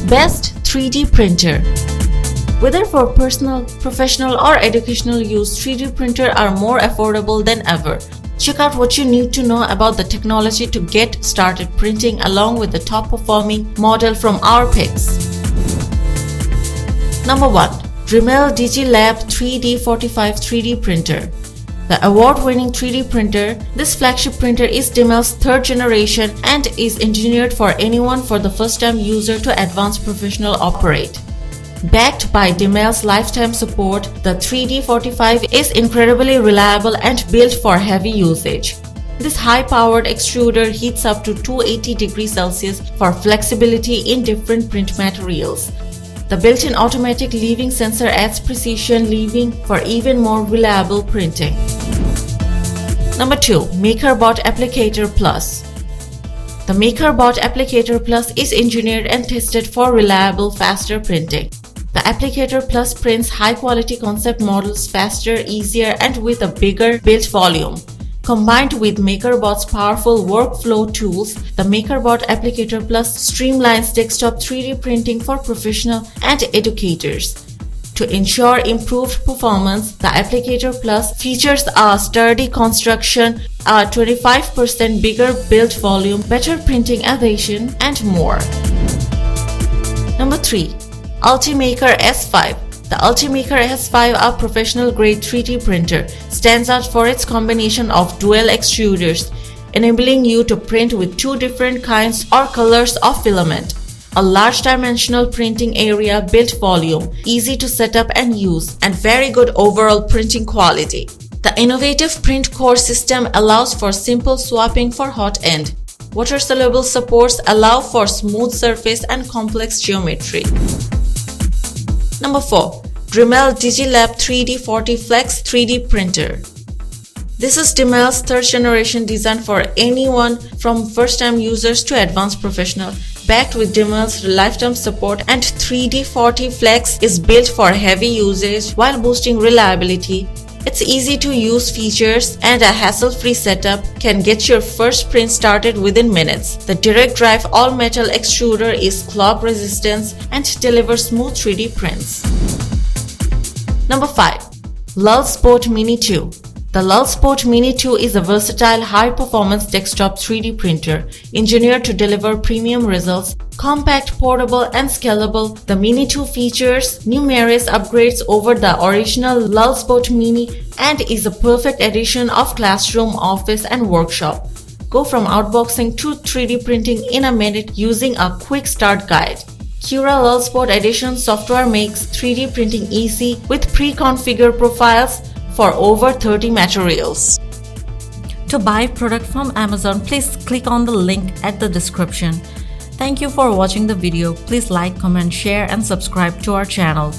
Best 3D printer. Whether for personal, professional or educational use, 3D printers are more affordable than ever. Check out what you need to know about the technology to get started printing along with the top performing model from our picks. Number 1. Dremel DigiLab 3D45 3D printer. The award-winning 3D printer, this flagship printer is Dremel's third generation and is engineered for anyone for the first-time user to advanced professional operate. Backed by Dremel's lifetime support, the 3D45 is incredibly reliable and built for heavy usage. This high-powered extruder heats up to 280 degrees Celsius for flexibility in different print materials. The built-in automatic leaving sensor adds precision leaving for even more reliable printing. Number 2. MakerBot Applicator Plus. The MakerBot Applicator Plus is engineered and tested for reliable, faster printing. The Applicator Plus prints high-quality concept models faster, easier, and with a bigger build volume. Combined with MakerBot's powerful workflow tools, the MakerBot Applicator Plus streamlines desktop 3D printing for professionals and educators. To ensure improved performance, the Applicator Plus features a sturdy construction, a 25% bigger build volume, better printing adhesion, and more. Number 3. Ultimaker S5. The Ultimaker S5, a professional-grade 3D printer, stands out for its combination of dual extruders, enabling you to print with two different kinds or colors of filament. A large dimensional printing area, built volume, easy to set up and use, and very good overall printing quality. The innovative print core system allows for simple swapping for hot end. Water-soluble supports allow for smooth surface and complex geometry. Number 4. Dremel DigiLab 3D40 Flex 3D printer. This is Dremel's third generation design for anyone from first-time users to advanced professional. Backed with Dremel's lifetime support, and 3D40 Flex is built for heavy usage while boosting reliability. Its easy-to-use features and a hassle-free setup can get your first print started within minutes. The direct drive all-metal extruder is clog resistant and delivers smooth 3D prints. Number 5. Lulzbot Mini 2. The Lulzbot Mini 2 is a versatile, high-performance desktop 3D printer engineered to deliver premium results. Compact, portable, and scalable, the Mini 2 features numerous upgrades over the original Lulzbot Mini and is a perfect addition of classroom, office, and workshop. Go from outboxing to 3D printing in a minute using a quick start guide. Cura Lulzbot Edition software makes 3D printing easy with pre-configured profiles for over 30 materials. To buy product from Amazon, please click on the link at the description. Thank you for watching the video. Please like, comment, share, and subscribe to our channel.